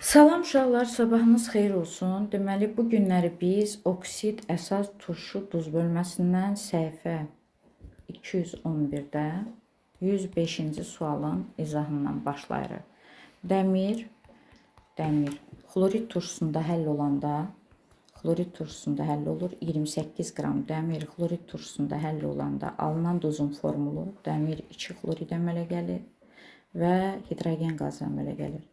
Salam uşaqlar, sabahınız xeyir olsun. Deməli, bu günləri biz oksid əsas turşu duz bölməsindən səhifə 211-də 105-ci sualın izahından başlayırıq. Dəmir xlorid turşusunda həll olanda, xlorid turşusunda həll olur. 28 qram dəmir xlorid turşusunda həll olanda alınan duzun formulu dəmir 2 xlorid əmələ gəlir və hidrogen qazı əmələ gəlir.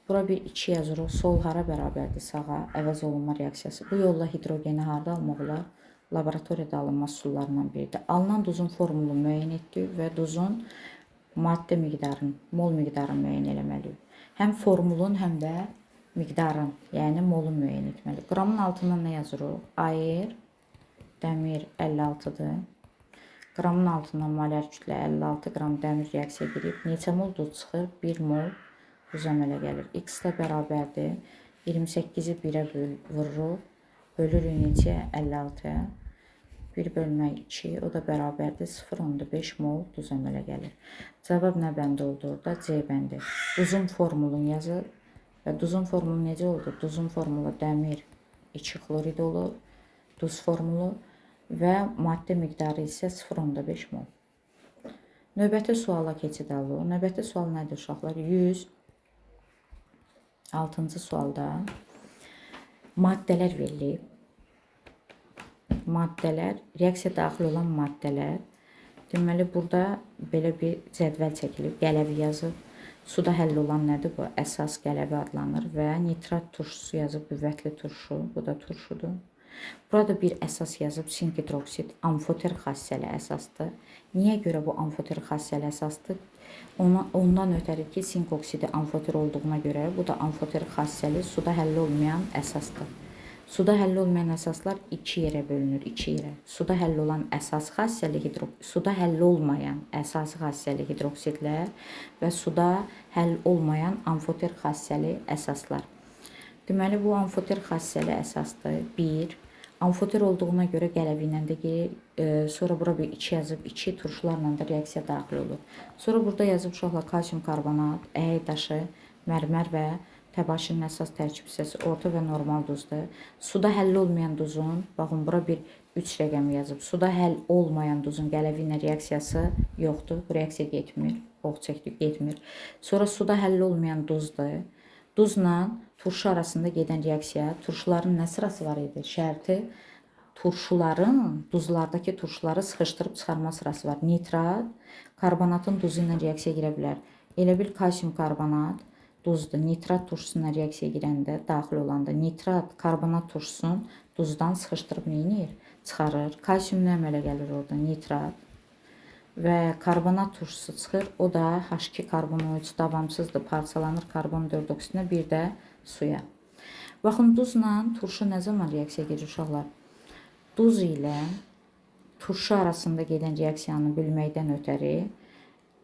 Bura bir 2 yazırıq. Sol hara bərabərdir sağa? Əvəz olunma reaksiyası. Bu yolla hidrogeni harda almaq olar? Laboratoriyada alınma üsullarından biridir. Alınan duzun formulu müəyyən etdik və duzun maddə miqdarını, mol miqdarını müəyyən etməliyik. Həm formulun, həm də miqdarın, yəni molun müəyyən etməliyik. Qramın altından nə yazırıq? Ayır, dəmir 56-dır. Qramın altından molar kütlə 56 qram dəmir reaksiya girib. Neçə mol duz çıxır? 1 mol duz əmələ gəlir. X də bərabərdir. 28-i 1-ə vururuq. Bölürük neçəyə? 56-ya. 1 bölmək 2, o da bərabərdir. 0,5 mol duz əmələ gəlir. Cavab nə bəndə oldu orada? C bəndi. Duzun formulunu yazır. Və duzun formulu necə oldu? Duzun formulu dəmir 2 xlorid olur. Duz formulu və maddə miqdarı isə 0,5 mol. Növbəti suala keçidəli. Növbəti sual nədir uşaqlar? 106-cı sualda maddələr verilib. Maddələr, reaksiya daxil olan maddələr. Deməli, burada belə bir cədvəl çəkilib, qələbi yazıb. Suda həll olan nədir bu? Əsas qələbi adlanır və nitrat turşusu yazıb, qüvvətli turşu. Bu da turşudur. Burada bir əsas yazıb, sink hidroksid, amfoter xassəli əsasdır. Niyə görə bu amfoter xassəli əsasdır? Ondan ötəri ki, sink oksidi amfoter olduğuna görə bu da amfoter xassəli suda həll olmayan əsasdır. Suda həll olmayan əsaslar 2 yerə bölünür, 2 yerə. Suda həll olan əsas xassəli suda həll olmayan əsas xassəli hidroksidlər və suda həll olmayan amfoter xassəli əsaslar. Deməli, bu amfoter xassəli əsasdır. 1. Amfoter olduğuna görə qələbi ilə də gelir. Sonra bura bir 2 yazıb, 2 turşularla da reaksiya daxil olur. Sonra burada yazıb uşaqlar kalsium karbonat, əhəy daşı, mərmər və təbaşinin əsas tərkib hissəsi orta və normal duzdur. Suda həll olmayan duzun, baxın bura bir 3 rəqəmi yazıb. Suda həll olmayan duzun qələbi ilə reaksiyası yoxdur. Bu reaksiya getmir. Ox çəkdik, getmir. Sonra suda həll olmayan duzdur. Duzla turşu arasında gedən reaksiya, turşuların nə sırası var idi? Şərti turşuların, duzlardakı turşuları sıxışdırıb çıxarma sırası var. Nitrat, karbonatın duzu ilə reaksiya girə bilər. Elə bil kalsium karbonat duzdur. Nitrat turşusuna reaksiya girəndə, daxil olanda nitrat, karbonat turşusun duzdan sıxışdırıb neyinir? Çıxarır. Kalsium nə əmələ gəlir orada? Nitrat. Və karbonat turşusu çıxır. O da H2 karbonoid davamsızdır. Parçalanır karbon 4 oksidinə, bir də suya. Baxın, duzla turşu nə zaman reaksiya gedir uşaqlar? Duz ilə turşu arasında gedən reaksiyanı bilməkdən ötəri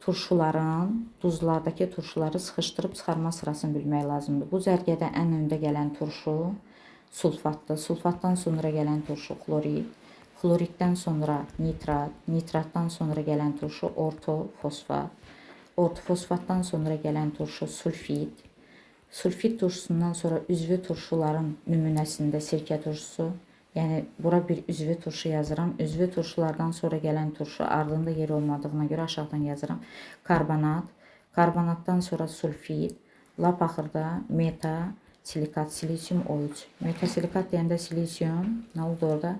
turşuların, duzlardakı turşuları sıxışdırıb çıxarma sırasını bilmək lazımdır. Bu zərgədə ən öndə gələn turşu sulfatdır. Sulfatdan sonra gələn turşu xlorid. Xloriddən sonra nitrat, nitratdan sonra gələn turşu ortofosfat, ortofosfatdan sonra gələn turşu sulfit, sulfit turşusundan sonra üzvü turşuların nümunəsində sirkə turşusu, yəni bura bir üzvü turşu yazıram, üzvü turşulardan sonra gələn turşu ardında yer olmadığına görə aşağıdan yazıram, karbonat, karbonatdan sonra sulfit, lap axırda metasilikat, silisium O3, metasilikat deyəndə silisium, nə oldu orada?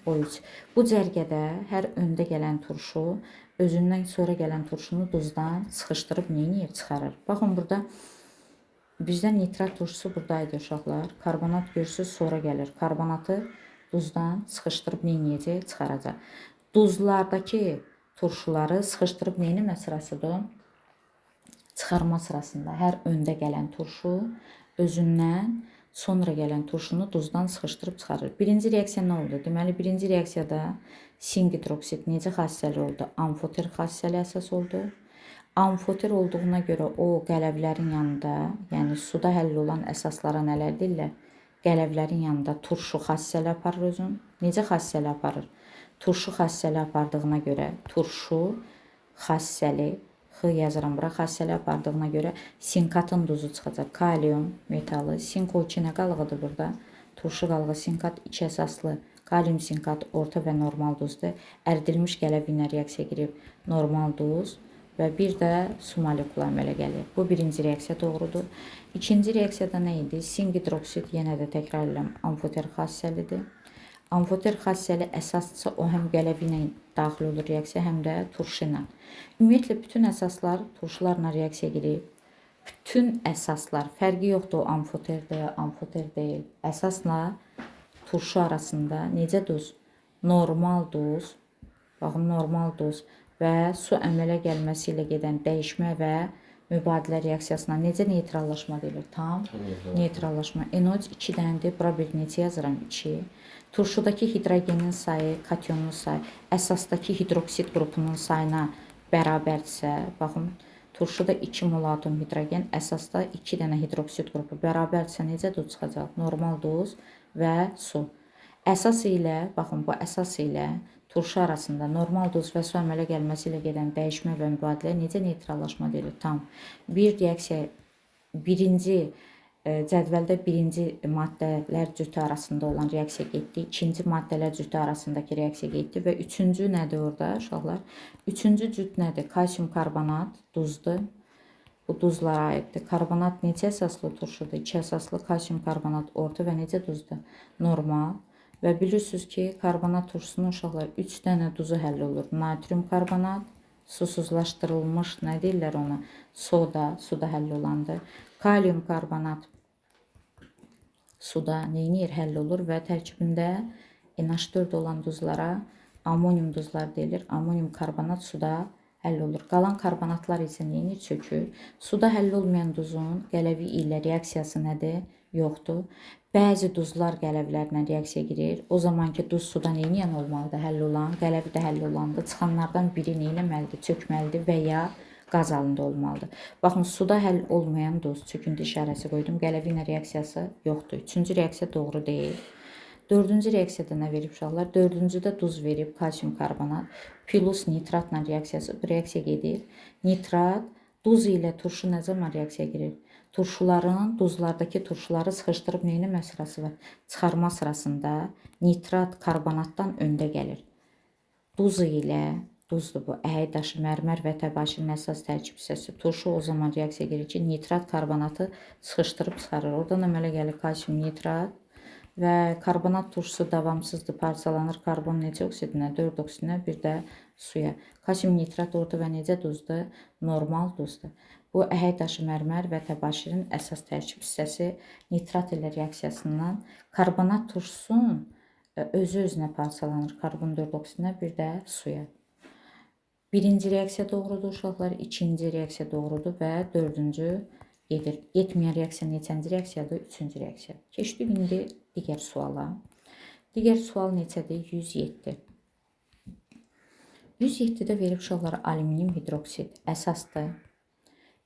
O3. Bu cərgədə hər öndə gələn turşu özündən sonra gələn turşunu duzdan sıxışdırıb neyinir? Çıxarır. Baxın, burada bizdə nitrat turşusu buradaydı uşaqlar. Karbonat görürsünüz sonra gəlir. Karbonatı duzdan sıxışdırıb neyniyəcək? Çıxaracaq. Duzlardakı turşuları sıxışdırıb neynəmə sırasıdır? Çıxarma sırasında hər öndə gələn turşu özündən sonra gələn turşunu duzdan sıxışdırıb çıxarır. Birinci reaksiya nə oldu? Deməli, birinci reaksiyada sink hidroksid necə xassəli oldu? Amfoter xassəli əsas oldu. Amfoter olduğuna görə o qələvlərin yanında, yəni suda həll olan əsaslara nələr deyirlər? Qələvlərin yanında turşu xassəli aparır özün. Necə xassəli aparır? Turşu xassəli apardığına görə turşu xassəli X yazıram bura. Xassəli apardığına görə sinkatın duzu çıxacaq. Kalium metalı. Sinko2 nə qalıqıdır burada? Turşu qalığı sinkat 2 əsaslı. Kalium sinkat orta və normal duzdur. Əridilmiş qələbə ilə reaksiya girib normal duz və bir də su molekulu əmələ gəlir. Bu birinci reaksiya doğrudur. İkinci reaksiyada nə idi? Sin hidroksid yenə də təkrar edirəm amfoter xassəlidir. Amfoter xassəli əsasçı o həm qələbə ilə daxil olur reaksiya, həm də turşu ilə. Ümumiyyətlə bütün əsaslar turşularla reaksiya girir. Bütün əsaslar, fərqi yoxdur, o amfoterdir, amfoter deyil. Əsasla turşu arasında necə duz? Normal duz, baxın normal duz və su əmələ gəlməsi ilə gedən dəyişmə və mübadilə reaksiyasına necə neytrallaşma deyilir? Tam neytrallaşma. NO3 2 dənədir, bura bir neçə yazıram? 2. Turşudakı hidrogenin sayı, kationun sayı əsasdakı hidroksid qrupunun sayına bərabərdirsə, baxın, turşuda 2 mol atom hidrogen, əsasda 2 dənə hidroksid qrupu bərabərdirsə necə duz çıxacaq? Normal duz və su. Əsas ilə, baxın, bu əsas ilə turşu arasında normal duz və su əmələ gəlməsi ilə gedən dəyişmə və mübadilə necə neytrallaşma deyilir? Tam. Bir reaksiya, birinci cədvəldə birinci maddələr cütü arasında olan reaksiya getdi, ikinci maddələr cütü arasındakı reaksiya getdi və üçüncü nədir orada uşaqlar? Üçüncü cüt nədir? Kalsium karbonat duzdur. Bu duzlara aiddir. Karbonat neçə əsaslı turşudur? 2 əsaslı kalsium karbonat orta və necə duzdur? Normal. Və bilirsiniz ki, karbonat turşusunun uşaqlar 3 dənə duzu həll olur. Natrium karbonat, susuzlaşdırılmış, nə deyirlər ona? Soda, suda həll olandır. Kalium karbonat suda neynir? Həll olur və tərkibində NH4 olan duzlara amonium duzlar deyilir. Amonium karbonat suda həll olur. Qalan karbonatlar isə neynir? Çökür. Suda həll olmayan duzun qələvi ilə reaksiyası nədir? Yoxdur. Bəzi duzlar qələvlərlə reaksiya girir. O zaman ki, duz suda neyniyən olmalıdır? Həll olan, qələvi də həll olandır. Çıxanlardan biri neynəməlidir? Çökməlidir və ya qaz halında olmalıdır. Baxın, suda həll olmayan duz, çöküntü işarəsi qoydum. Qələvi ilə reaksiyası yoxdur. Üçüncü reaksiya doğru deyil. Dördüncü reaksiyada nə verib uşaqlar? Dördüncüdə duz verib, kalsium karbonat. Plus nitratla reaksiya gedir. Nitrat, duz ilə turşu nə zaman reaksiya girir? Turşuların, duzlardakı turşuları sıxışdırıb neynəmə sırası var? Çıxarma sırasında nitrat karbonatdan öndə gəlir. Duz ilə, duzdur bu, əhəy daşı, mərmər və təbaşirin əsas tərkib hissəsi. Turşu o zaman reaksiya girir ki, nitrat karbonatı sıxışdırıb çıxarır. Oradan əmələ gəlir kalsium nitrat və karbonat turşusu davamsızdır, parçalanır karbon neçə oksidinə? 4 oksidinə, bir də suya. Kalsium nitrat orta və necə duzdur? Normal duzdur. Bu, əhəy daşı, mərmər və təbaşirin əsas tərkib hissəsi nitrat ilə reaksiyasından karbonat turşusunun özü-özünə parçalanır karbon 4 oksidinə, bir də suya. Birinci reaksiya doğrudur uşaqlar, ikinci reaksiya doğrudur və dördüncü gedir. Getməyən reaksiya neçənci reaksiyadır? Üçüncü reaksiya. Keçdik indi digər suala. Digər sual neçədir? 107. 107-də verib uşaqlar alüminium hidroksid əsasdır.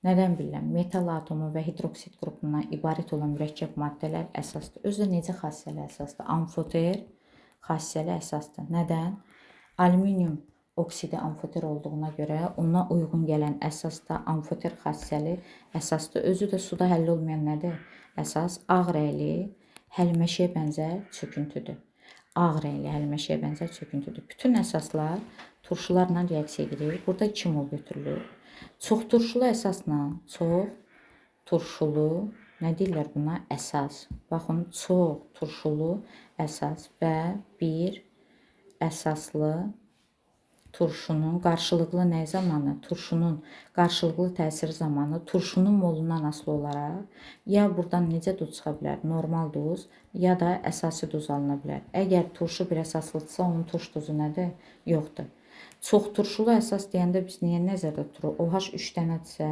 Nədən bilirəm? Metal atomu və hidroksid qrupundan ibarət olan mürəkkəb maddələr əsasdır. Özü də necə xassəli əsasdır? Amfoter xassəli əsasdır. Nədən? Alüminium oksidi amfoter olduğuna görə ona uyğun gələn əsas da amfoter xassəli əsasdır. Özü də suda həll olmayan nədir? Əsas ağ rəngli həlməşəyə bənzər çöküntüdür. Ağ rəngli həlməşəyə bənzər çöküntüdür. Bütün əsaslar turşularla reaksiya girir. Burada 2 mol götürülür. Çox turşulu əsasla çox turşulu, nə deyirlər buna? Əsas. Baxın, çox turşulu əsas və bir əsaslı turşunun qarşılıqlı nə zamanı? Turşunun qarşılıqlı təsiri zamanı turşunun molundan asılı olaraq ya buradan necə duz çıxa bilər? Normal duz ya da əsasi duz alına bilər. Əgər turşu bir əsaslıdırsa, onun turş duzu nədir? Yoxdur. Çox turşulu əsas deyəndə biz niyə nəzərdə tuturuq? OH 3 dənədirsə,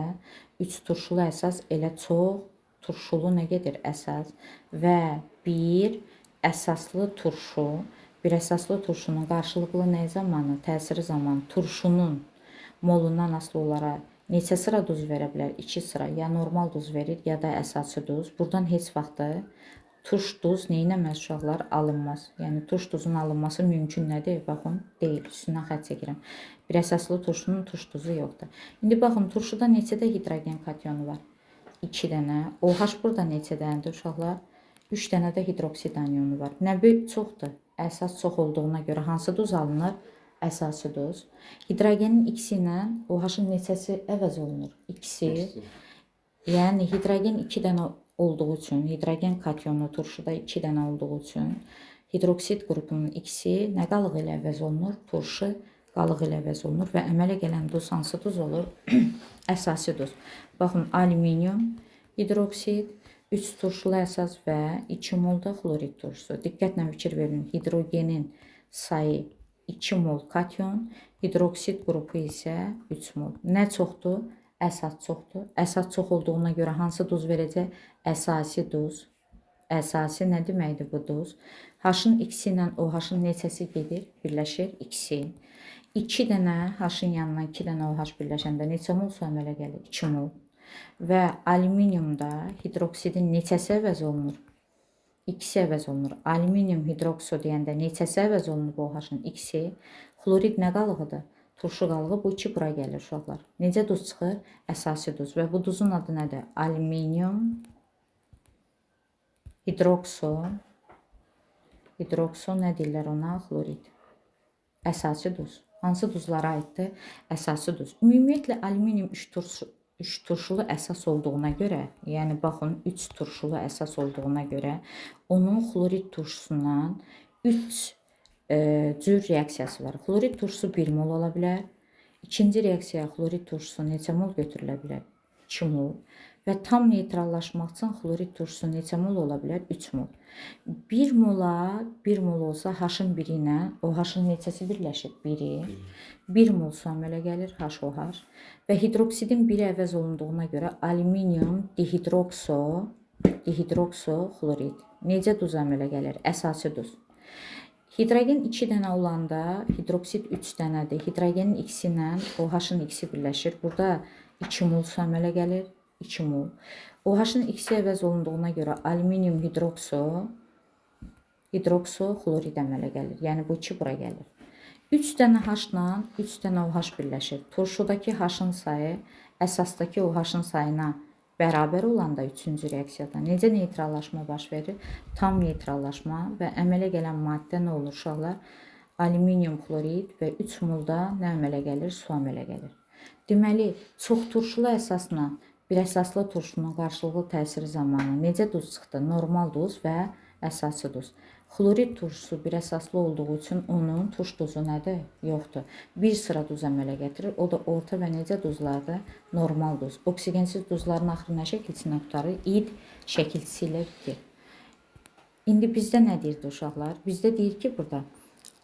3 turşulu əsas elə çox turşulu nə gedir? Əsas və bir əsaslı turşu. Bir əsaslı turşunun qarşılıqlı nə zamanı, təsiri zamanı turşunun molundan asılı olaraq neçə sıra duz verə bilər? 2 sıra. Ya normal duz verir, ya da əsası duz. Buradan heç vaxtı turş duz neynəməz uşaqlar? Alınmaz. Yəni turş duzun alınması mümkün nədir? Baxın, deyil. Üstündən xətt çəkirəm. Bir əsaslı turşunun turş duzu yoxdur. İndi baxın, turşuda neçədə hidrogen katyonu var? 2 dənə. OH burada neçə dənədir uşaqlar? 3 dənə də hidroksid anionu var. Nəbi çoxdur. Əsas çox olduğuna görə hansı duz alınır? Əsası duz. Hidrogenin ikisi ilə OH-ın neçəsi əvəz olunur? İkisi. Yəni hidrogen 2 dənə olduğu üçün, hidrogen katyonu turşuda 2 dənə olduğu üçün hidroksid qrupunun ikisi nə qalıq ilə əvəz olunur? Turşu qalıq ilə əvəz olunur və əmələ gələn duz hansı duz olur? Əsası duz. Baxın, alüminium hidroksid, 3 turşulu əsas və 2 mol da xlorid turşusu. Diqqətlə fikir verin. Hidrogenin sayı 2 mol katyon, hidroksid qrupu isə 3 mol. Nə çoxdur? Əsas çoxdur. Əsas çox olduğuna görə hansı duz verəcək? Əsasi duz. Əsasi nə deməkdir bu duz? H-ın ikisi ilə OH-ın neçəsi gedir? Birləşir? İkisi. 2 dənə H-ın yanına 2 dənə OH birləşəndə neçə mol su əmələ gəlir? 2 mol. Və alüminiumda hidroksidin neçəsi əvəz olunur? İkisi əvəz olunur. Alüminium hidrokso deyəndə neçəsi əvəz olunur OH-ın? İkisi. Xlorid nə qalıqıdır? Turşu qalığı. Bu 2 bura gəlir uşaqlar. Necə duz çıxır? Əsasi duz. Və bu duzun adı nədir? Alüminium hidrokso. Hidrokso nə deyirlər ona? Xlorid. Əsasi duz. Hansı duzlara aiddir? Əsasi duz. Ümumiyyətlə alüminium 3 turşulu əsas olduğuna görə, yəni baxın 3 turşulu əsas olduğuna görə onun xlorid turşusundan 3 cür reaksiyası var. Xlorid turşusu 1 mol ola bilər. İkinci reaksiyaya xlorid turşusu neçə mol götürülə bilər? 2 mol. Və tam neytrallaşmaq üçün xlorid turşusu neçə mol ola bilər? 3 mol. 1 mola 1 mol olsa H-ın biri ilə OH-ın neçəsi birləşir? 1-i. 1 mol su əmələ gəlir HOH. Və hidroksidin biri əvəz olunduğuna görə alüminium dihidrokso xlorid. Necə duz əmələ gəlir? Əsasi duz. Hidrogen 2 dənə olanda hidroksid 3 dənədir. Hidrogenin ikisi ilə OH-ın ikisi birləşir. Burada 2 mol su əmələ gəlir. 2 mol. OH-ın ikisi əvəz olunduğuna görə alüminium hidrokso xlorid əmələ gəlir. Yəni bu 2 bura gəlir. 3 dənə H-la 3 dənə OH birləşir. Turşudakı H-ın sayı əsasdakı OH-ın sayına bərabər olanda 3-cü reaksiyada necə neytrallaşma baş verir? Tam neytrallaşma və əmələ gələn maddə nə olur uşaqlar? Alüminium xlorid və 3 molda nə əmələ gəlir? Su əmələ gəlir. Deməli, çox turşulu əsasla bir əsaslı turşunun qarşılıqlı təsiri zamanı necə duz çıxdı? Normal duz və əsası duz. Xlorid turşusu bir əsaslı olduğu üçün onun turş duzu nədir? Yoxdur. Bir sıra duz əmələ gətirir. O da orta və necə duzlardır? Normal duz. Oksigensiz duzların axırı nə şəkilçisində tutarır? İd şəkilçisi ilə bitir. İndi bizdə nə deyirdi uşaqlar? Bizdə deyir ki, burada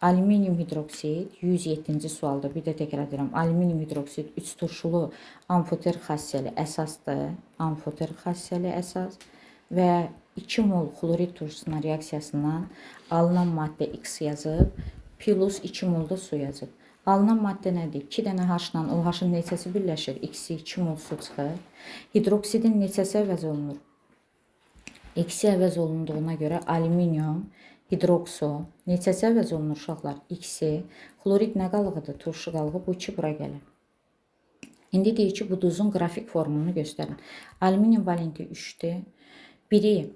alüminium hidroksid 107-ci sualda bir də təkrar edirəm. Alüminium hidroksid 3 turşulu amfoter xassiyəli əsasdır. Amfoter xassiyəli əsas və 2 mol xlorid turşusuna reaksiyasından alınan maddə X yazıb, plus 2 mol da su yazıb. Alınan maddə nədir? 2 dənə H-la OH-ın neçəsi birləşir? X-i 2 mol su çıxır. Hidroksidin neçəsi əvəz olunur? X-i əvəz olunduğuna görə alüminium hidrokso neçəsi əvəz olunur uşaqlar? X-i. Xlorid nə qalığıdır? Turşu qalığı. Bu 2 bura gəlir. İndi deyir ki, bu duzun qrafik formunu göstərin. Alüminium valenti 3-dür. Biri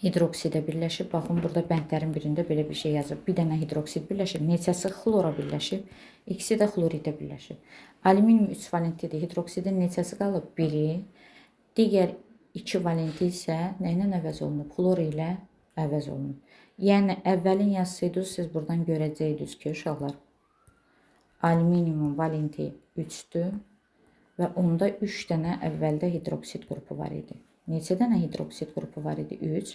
hidroksidə birləşib. Baxın, burada bəndlərin birində belə bir şey yazıb. Bir dənə hidroksid birləşib. Neçəsi xlora birləşib. İkisi də xloridə birləşib. Alüminium 3 valentlidir. Hidroksidin neçəsi qalıb? Biri. Digər 2 valentli isə nə ilə əvəz olunub? Xlor ilə əvəz olunub. Yəni, əvvəlin yazsaydınız, siz buradan görəcəydiniz ki, uşaqlar, alüminiumun valenti 3-dür və onda 3 dənə əvvəldə hidroksid qrupu var idi. Neçə dənə hidroksid qrupu var idi? 3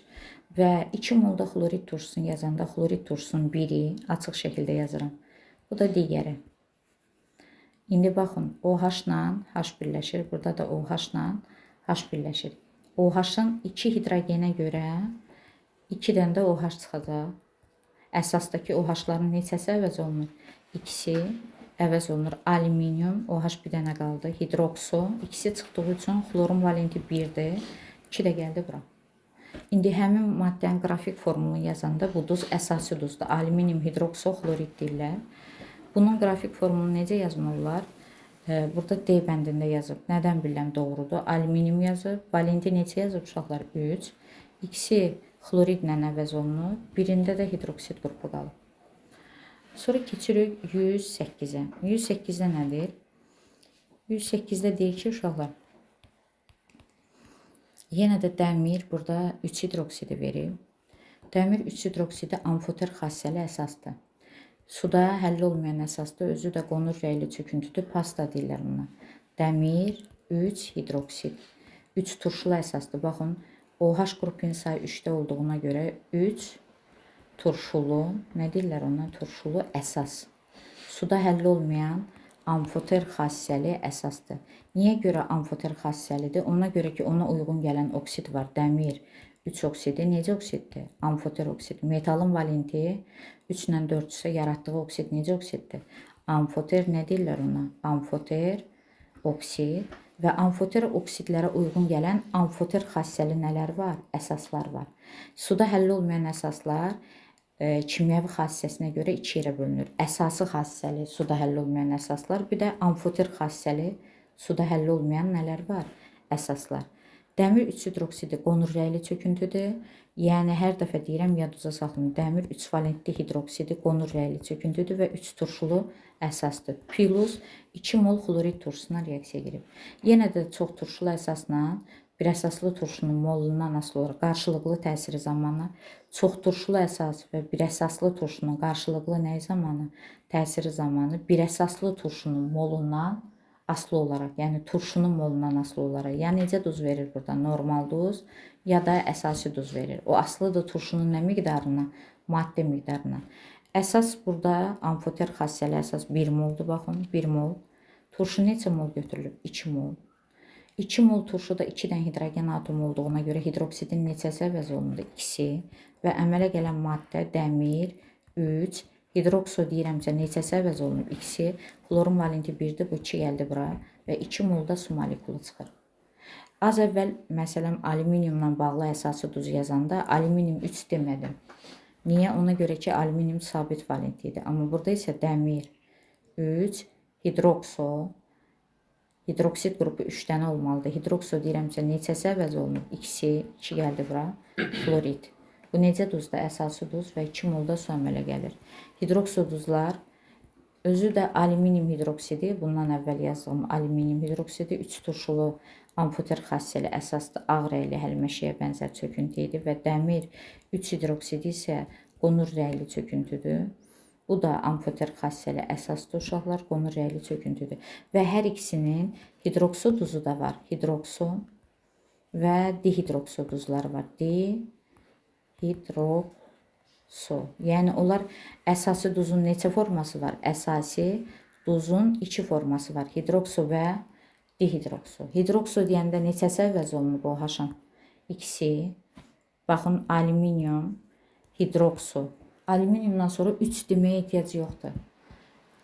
və 2 molda xlorid turşusunu yazanda xlorid turşusunun biri açıq şəkildə yazıram. Bu da digəri. İndi baxın, OH-la H birləşir. Burada da OH-la H birləşir. OH-ın 2 hidrogenə görə 2 dənə də OH çıxacaq. Əsasdakı OH-ların neçəsi əvəz olunur? İkisi əvəz olunur. Alüminium, OH bir dənə qaldı. Hidrokso, ikisi çıxdığı üçün xlorun valenti 1-dir. 2 də gəldi bura. İndi həmin maddənin qrafik formulunu yazanda bu duz əsasi duzdur. Alüminium hidroksoxlorid deyirlər. Bunun qrafik formulunu necə yazmaq olar? Burada D bəndində yazıb. Nədən bilirəm doğrudur? Alüminium yazıb. Valenti neçə yazıb uşaqlar? 3. İkisi xloridlə əvəz olunur. Birində də hidroksid qrupu qalıb. Sonra keçirik 108-ə. 108-də nədir? 108-də deyir ki, uşaqlar, yenə də dəmir burada 3 hidroksidi verir. Dəmir 3 hidroksidi amfoter xassəli əsasdır. Suda həll olmayan əsasda özü də qonur rəyli çöküntüdür. Pasta deyirlər buna. Dəmir 3 hidroksid. 3 turşulu əsasdır. Baxın, OH qrupun sayı 3-də olduğuna görə 3 turşulu, nə deyirlər ona? Turşulu əsas. Suda həll olmayan amfoter xassəli əsasdır. Niyə görə amfoter xassəlidir? Ona görə ki, ona uyğun gələn oksid var. Dəmir 3 oksidi necə oksiddir? Amfoter oksid. Metalın valenti 3 ilə 4 isə yaratdığı oksid necə oksiddir? Amfoter, nə deyirlər ona? Amfoter oksid və amfoter oksidlərə uyğun gələn amfoter xassəli nələr var? Əsaslar var. Suda həll olmayan əsaslar kimyəvi xassəsinə görə 2 yerə bölünür. Əsası xassəli suda həll olmayan əsaslar, bir də amfoter xassəli suda həll olmayan nələr var? Əsaslar. Dəmir 3 hidroksidi qonur rəyli çöküntüdür. Yəni hər dəfə deyirəm, yadınıza saxlayın. Dəmir 3 valentli hidroksidi qonur rəyli çöküntüdür və 3 turşulu əsasdır. Plus 2 mol xlorid turşusuna reaksiya girib. Yenə də çox turşulu əsasla bir əsaslı turşunun molundan asılı olaraq qarşılıqlı təsiri zamanı çox turşulu əsas və bir əsaslı turşunun qarşılıqlı nəyi zamanı? Təsiri zamanı bir əsaslı turşunun molundan asılı olaraq, yəni turşunun molundan asılı olaraq, ya necə duz verir burada? Normal duz ya da əsasi duz verir. O asılıdır turşunun nə miqdarına? Maddə miqdarına. Əsas burada amfoter xassəli əsas 1 moldur, baxın, 1 mol. Turşu neçə mol götürülüb? 2 mol. 2 mol turşuda 2 dən hidrogen atomu olduğuna görə hidroksidin neçəsi əvəz olundu? 2 və əmələ gələn maddə dəmir 3, hidrokso deyirəmsə neçəsi əvəz olunub? 2, xlorun valenti 1-dir, bu 2 gəldi bura və 2 molda su molekulu çıxır. Az əvvəl məsələn alüminiumla bağlı əsası duz yazanda alüminium 3 demədim. Niyə? Ona görə ki, alüminium sabit valenti idi. Amma burada isə dəmir 3, hidrokso, hidroksid qrupu 3 dənə olmalıdır. Hidrokso deyirəmsə neçəsi əvəz olunub? 2 gəldi bura, xlorid. Bu necə duzda? Əsası duz və 2 molda su əmələ gəlir. Hidrokso duzlar özü də alüminium hidroksidi, bundan əvvəl yazdığım alüminium hidroksidi 3 turşulu amfoter xassəli əsaslı ağ rəyli həlməşəyə bənzər çöküntü idi və dəmir 3 hidroksidi isə qonur rəyli çöküntüdür. Bu da amfoter xassəli əsaslı uşaqlar qonur rəyli çöküntüdür. Və hər ikisinin hidrokso duzu da var. Hidrokso və dihidrokso duzları var. Dihidrokso. Yəni onlar əsası duzun neçə forması var? Əsasi duzun 2 forması var. Hidrokso və dihidrokso. Hidrokso deyəndə neçəsi əvəz olunub OH-ın? İkisi. Baxın, alüminium, hidrokso. Alüminiumdan sonra 3 deməyə ehtiyac yoxdur.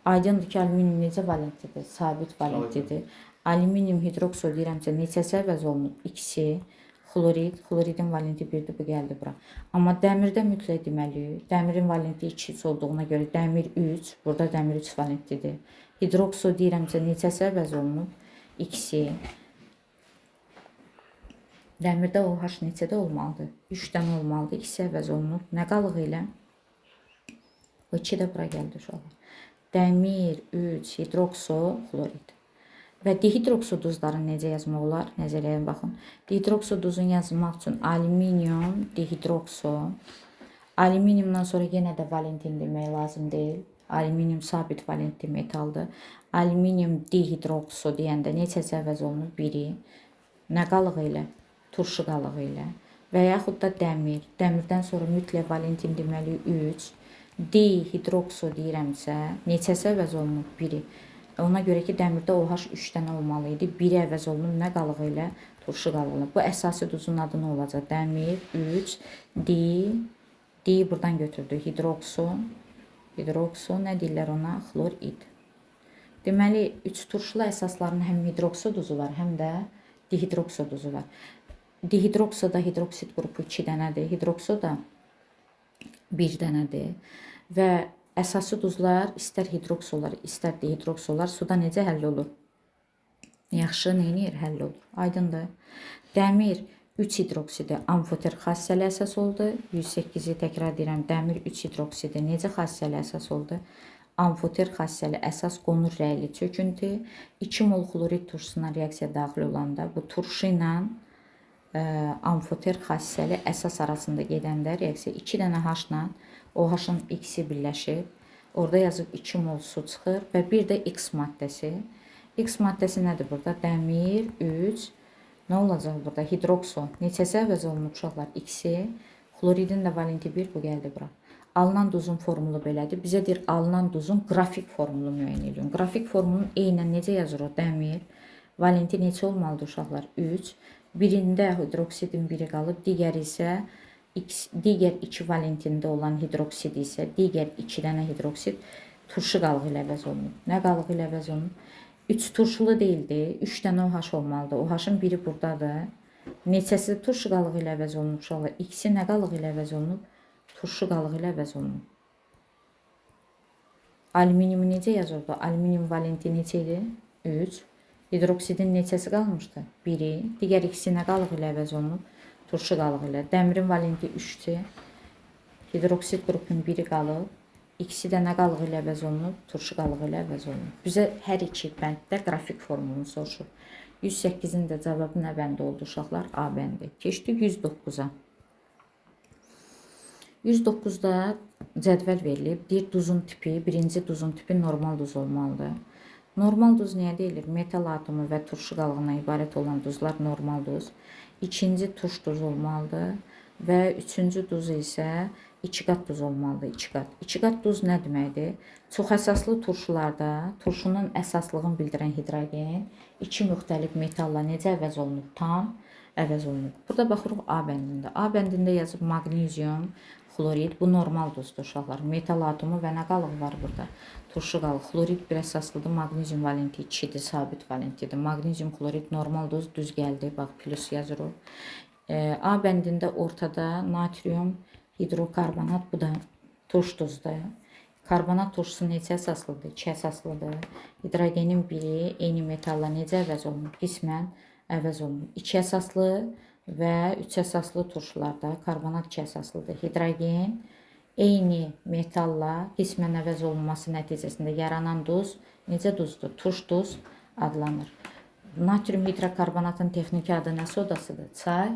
Aydındır ki, alüminium necə valentlidir? Sabit valentlidir. Alüminium hidrokso deyirəmsə neçəsi əvəz olunub? İkisi. Xlorid, xloridin valenti 1-dir, bu gəldi bura. Amma dəmirdə mütləq deməliyik. Dəmirin valenti 2 olduğuna görə dəmir 3, burada dəmir 3 valentlidir. Hidrokso deyirəmsə neçəsi əvəz olunub? İkisi. Dəmirdə OH neçədə olmalıdır? 3 dənə olmalıdır, ikisi əvəz olunub. Nə qalığı ilə? Bu 2 də bura gəldi uşaqlar. Dəmir 3, hidrokso, xlorid. Və dihidrokso duzları necə yazmaq olar? Nəzərəyə baxın. Dihidrokso duzunu yazmaq üçün alüminium, dihidrokso. Alüminiumdan sonra yenə də valentin demək lazım deyil. Alüminium sabit valentli metaldır. Alüminium dihidrokso deyəndə neçəsi əvəz olunur? 1-i. Nə qalığı ilə? Turşu qalığı ilə. Və yaxud da dəmir. Dəmirdən sonra mütləq valentin deməli 3. Dihidrokso deyirəmsə neçəsi əvəz olunub? 1-i. Ona görə ki, dəmirdə OH 3 dənə olmalı idi. 1-i əvəz olunub nə qalığı ilə? Turşu qalığı ilə. Bu əsası duzun adı nə olacaq? Dəmir 3, di buradan götürdü. Hidrokso, hidrokso nə deyirlər ona? Xlorid. Deməli, 3 turşulu əsasların həm hidrokso duzu var, həm də dihidrokso duzu var. Dihidroksoda hidroksid qrupu 2 dənədir, hidroksoda 1 dənədir və əsası duzlar istər hidroksolar, istər dihidroksolar suda necə həll olur? Yaxşı, neynir? Həll olur. Aydındır. Dəmir 3 hidroksidi amfoter xassəli əsas oldu. 108-i təkrar edirəm. Dəmir 3 hidroksidi necə xassəli əsas oldu? Amfoter xassəli əsas qonur rəyli çöküntü. 2 mol xlorid turşusuna reaksiya daxil olanda bu turşu ilə amfoter xassəli əsas arasında gedəndə reaksiya 2 dənə H-la OH-ın X-i birləşir. Orada yazıb 2 mol su çıxır və bir də X maddəsi. X maddəsi nədir burada? Dəmir 3. Nə olacaq burada? Hidrokso. Neçəsi əvəz olunub uşaqlar? X-i. Xloridin də valenti 1, bu gəldi bura. Alınan duzun formulu belədir. Bizə deyir, alınan duzun qrafik formulu müəyyən edin. Qrafik formulunu eynən necə yazır o? Dəmir. Valenti neçə olmalıdır uşaqlar? 3. Birində hidroksidin biri qalıb, digər isə digər 2 valentində olan hidroksid isə digər 2 dənə hidroksid turşu qalığı ilə əvəz olunub. Nə qalığı ilə əvəz olunub? 3 turşulu deyildi. 3 dənə OH olmalıdır. OH-ın biri buradadır. Neçəsi turşu qalığı ilə əvəz olunub uşaqlar? İkisi nə qalığı ilə əvəz olunub? Turşu qalığı ilə əvəz olunub. Alüminiumu necə yazırdı? Alüminium valenti neçə idi? 3. Hidroksidin neçəsi qalmışdı? 1-i. Digər ikisi nə qalığı ilə əvəz olunub? Turşu qalığı ilə. Dəmirin valenti 3-dür. Hidroksid qrupunun biri qalıb. İkisi də nə qalığı ilə əvəz olunub? Turşu qalığı ilə əvəz olunub. Bizə hər iki bənddə qrafik formulunu soruşur. 108-in də cavabı nə bəndi oldu uşaqlar? A bəndi. Keçdik 109-a. 109-da cədvəl verilib. Deyir, duzun tipi, birinci duzun tipi normal duz olmalıdır. Normal duz niyə deyilir? Metal atomu və turşu qalığına ibarət olan duzlar normal duz. İkinci turş duz olmalıdır və üçüncü duz isə 2 qat duz olmalıdır. 2 qat. 2 qat duz nə deməkdir? Çox əsaslı turşularda turşunun əsaslığını bildirən hidrogen 2 müxtəlif metalla necə əvəz olunub? Tam əvəz olunub. Burada baxırıq A bəndində. A bəndində yazıb maqnezium, xlorid. Bu normal duzdur uşaqlar. Metal atomu və nə qalığı var burada? Turşu qalığı. Xlorid bir əsaslıdır. Maqnezium valenti 2-dir. Sabit valentidir. Maqnezium, xlorid normal duz. Düz gəldi. Bax, plus yazır o. A bəndində ortada natrium hidrokarbonat, bu da turş duzdur. Karbonat turşusu necə əsaslıdır? 2 əsaslıdır. Hidrogenin biri eyni metalla necə əvəz olunur? Qismən əvəz olunur. 2 əsaslı və 3 əsaslı turşularda karbonat 2 əsaslıdır. Hidrogen eyni metalla qismən əvəz olunması nəticəsində yaranan duz necə duzdur? Turş duz adlanır. Natrium hidrokarbonatın texniki adı nə sodasıdır? Çay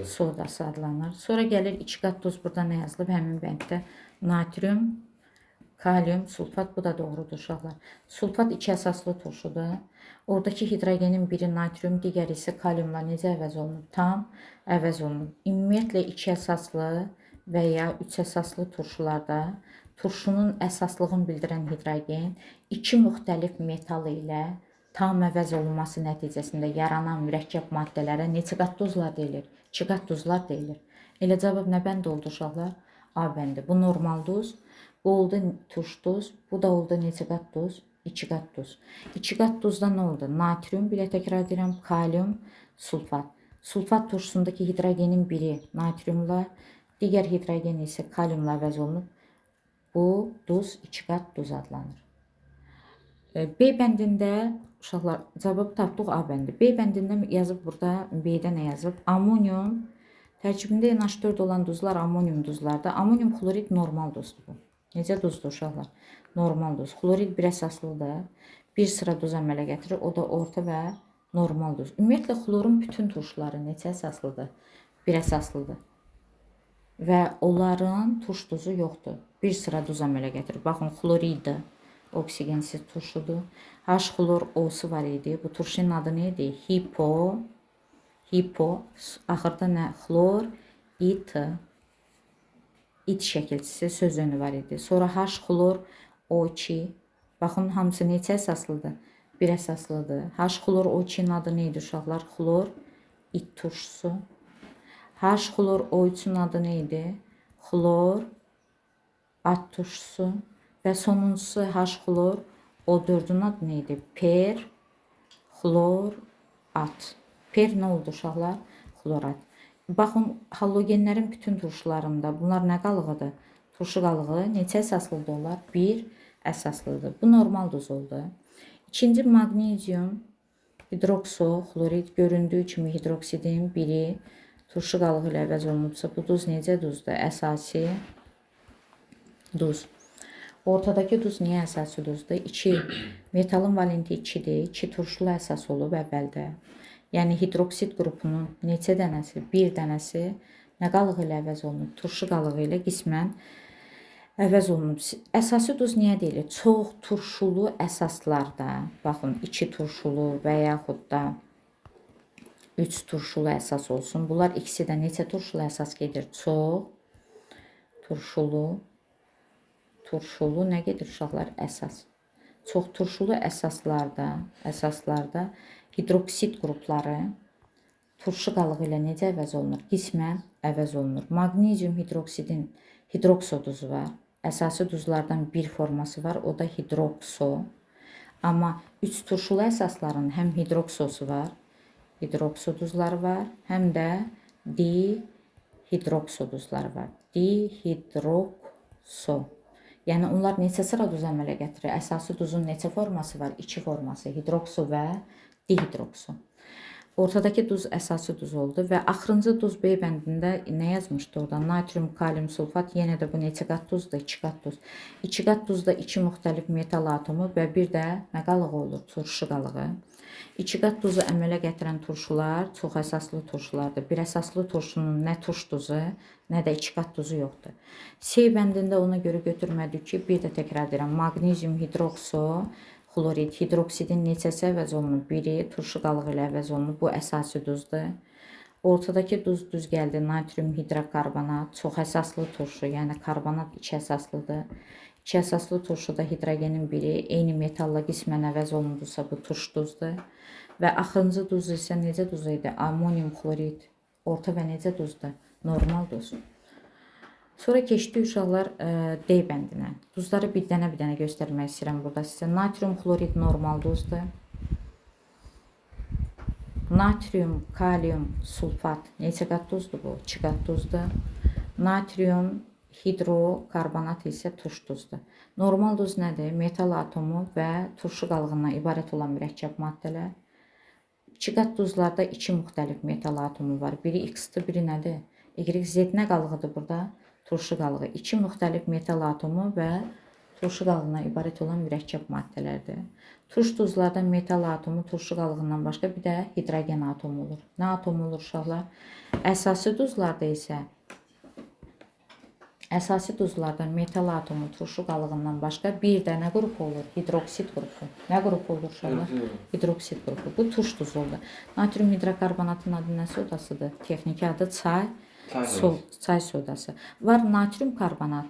sodası adlanır. Sonra gəlir 2 qat duz, burada nə yazılıb? Həmin bənddə natrium, kalium, sulfat, bu da doğrudur uşaqlar. Sulfat 2 əsaslı turşudur. Oradakı hidrogenin biri natrium, digəri isə kaliumla necə əvəz olunub? Tam əvəz olunub. Ümumiyyətlə 2 əsaslı və ya 3 əsaslı turşularda turşunun əsaslığını bildirən hidrogen 2 müxtəlif metal ilə tam əvəz olunması nəticəsində yaranan mürəkkəb maddələrə neçə qat duzlar deyilir? 2 qat duzlar deyilir. Elə cavab nə bənd oldu uşaqlar? A bəndi. Bu normal duz, bu oldu turş duz, bu da oldu neçə qat duz? 2 qat duz. 2 qat duzda nə oldu? Natrium, bir təkrar edirəm, kalium, sulfat. Sulfat turşusundakı hidrogenin biri natriumla, digər hidrogen isə kaliumla əvəz olunub. Bu duz 2 qat duz adlanır. B bəndində uşaqlar cavab tapdıq A bəndi. B bəndində yazıb burada, B-də nə yazıb? Amonium, tərkibində NH4 olan duzlar amonium duzlardır. Amonium xlorid normal duzdur. Necə duzdur uşaqlar? Normal duz. Xlorid bir əsaslıdır. Bir sıra duz əmələ gətirir. O da orta və normal duz. Ümumiyyətlə xlorun bütün turşuları neçə əsaslıdır? Bir əsaslıdır. Və onların turş duzu yoxdur. Bir sıra duz əmələ gətirir. Baxın, xlorid oksigensiz turşudur. H-xlor O-su var idi. Bu turşunun adı nə idi? Hipo. Axırda nə? Xlor, it. İt şəkilçisi söz önü var idi. Sonra H-xlor O2. Baxın, hamısı neçə əsaslıdır? Bir əsaslıdır. H-xlor O2-nin adı nə idi uşaqlar? Xlor, it turşusu. H-xlor O3-ün adı nə idi? Xlor, at turşusu. Və sonuncusu H-xlor O4-ün adı nə idi? Per, xlor, at. Per nə oldu uşaqlar? Xlorat. Baxın, halogenlərin bütün turşularında bunlar nə qalığıdır? Turşu qalığı neçə əsaslıdır onlar? 1 əsaslıdır. Bu normal duz oldu. İkinci magnezium hidroksoxlorid göründüyü kimi hidroksidin biri turşu qalığı ilə əvəz olunubsa, bu duz necə duzdur? Əsasi duz. Ortadakı duz niyə əsası duzdur? 2. Metalın valenti 2-dir. 2 turşulu əsas olub əvvəldə. Yəni hidroksid qrupunun neçə dənəsi? 1 dənəsi nə qalığı ilə əvəz olunub? Turşu qalığı ilə qismən əvəz olunub. Əsası duz niyə deyilir? Çox turşulu əsaslarda, baxın 2 turşulu və yaxud da 3 turşulu əsas olsun. Bunlar ikisi də neçə turşulu əsas gedir? Çox turşulu nə gedir uşaqlar? Əsas. Çox turşulu əsaslarda hidroksid qrupları turşu qalığı ilə necə əvəz olunur? Qismən əvəz olunur. Magnezium hidroksidin hidrokso duzu var. Əsası duzlardan bir forması var, o da hidrokso. Amma 3 turşulu əsasların həm hidroksosu var, hidrokso duzları var, həm də dihidrokso duzları var. Dihidrokso. Yəni onlar neçə sıra duz əmələ gətirir? Əsası duzun neçə forması var? 2 forması, hidrokso və dihidrokso. Ortadakı duz əsası duz oldu və axırıncı duz B bəndində nə yazmışdı orada? Natrium, kalium sulfat, yenə də bu neçə qat duzdur? 2 qat duz. 2 qat duzda 2 müxtəlif metal atomu və bir də nə qalığı olur? Turşu qalığı. 2 qat duzu əmələ gətirən turşular çox əsaslı turşulardır. Bir əsaslı turşunun nə turş duzu, nə də 2 qat duzu yoxdur. C bəndində ona görə götürmədik ki, bir də təkrar edirəm. Magnezium hidrokso xlorid, hidroksidin neçəsi əvəz olunub? Biri turşu qalığı ilə əvəz olunub. Bu əsasi duzdur. Ortadakı duz düz gəldi. Natrium hidrokarbonat, çox əsaslı turşu, yəni karbonat 2 əsaslıdır. 2 əsaslı turşuda hidrogenin biri eyni metalla qismən əvəz olunursa, bu turş duzdur. Və axırıncı duz isə necə duz idi? Amonium xlorid. Orta və necə duzdur? Normal duz. Sonra keçdik uşaqlar D bəndinə. Duzları bir dənə göstərmək istəyirəm burada sizə. Natrium xlorid normal duzdur. Natrium, kalium, sulfat neçə qat duzdur bu? 2 qat duzdur. Natrium hidrokarbonat isə turş duzdur. Normal duz nədir? Metal atomu və turşu qalığından ibarət olan mürəkkəb maddələr. 2 qat duzlarda 2 müxtəlif metal atomu var. Biri X-dir, biri nədir? Y, Z nə qalığıdır burada? Turşu qalığı. 2 müxtəlif metal atomu və turşu qalığından ibarət olan mürəkkəb maddələrdir. Turş duzlarda metal atomu turşu qalığından başqa bir də hidrogen atomu olur. Nə atomu olur uşaqlar? Əsasi duzlarda metal atomu turşu qalığından başqa bir də nə qrupu olur? Hidroksid qrupu. Nə qrupu olur uşaqlar? Hidroksid qrupu. Bu turş duzu oldu. Natrium hidrokarbonatın adı nə sodasıdır? Texniki adı çay sodası. Var natrium karbonat.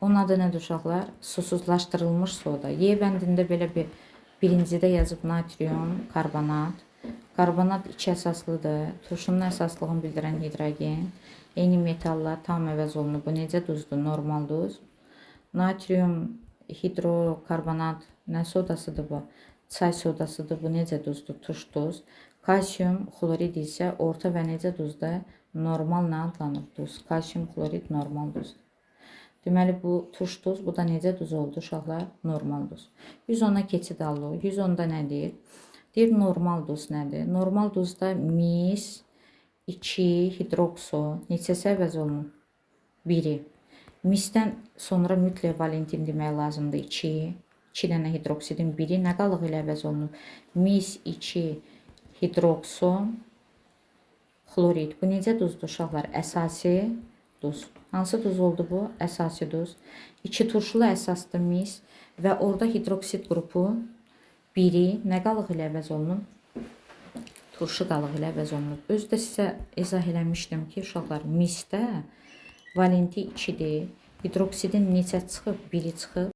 Onun adı nədir uşaqlar? Susuzlaşdırılmış soda. Y bəndində belə bir birincidə yazıb natrium karbonat. Karbonat 2 əsaslıdır. Turşunun əsaslığını bildirən hidrogen. Eyni metallar tam əvəz olunub. Bu necə duzdur? Normal duz. Natrium hidrokarbonat nə sodasıdır bu? Çay sodasıdır. Bu necə duzdur? Turş duz. Kalsium xlorid isə orta və necə duzdur? Normal nə adlanır? Duz. Kalsium xlorid normal duzdur. Deməli bu turş duz, bu da necə duz oldu uşaqlar? Normal duz. 110-a keçid alır. 110-da nə deyir? Deyir normal duz nədir? Normal duzda mis 2 hidrokso neçəsi əvəz olunur? 1-i. Misdən sonra mütləq valentin demək lazımdır. 2 dənə hidroksidin 1-i nə qalığı ilə əvəz olunur? Mis 2 hidrokso xlorid. Bu necə duzdur uşaqlar? Əsasi duz. Hansı duz oldu bu? Əsasi duz. 2 turşulu əsasdır mis və orada hidroksid qrupu 1-i nə qalığı ilə əvəz olunub? Turşu qalığı ilə əvəz olunub. Özdə sizə izah eləmişdim ki, uşaqlar misdə valenti 2-dir. Hidroksidin neçə çıxıb? 1-i çıxıb.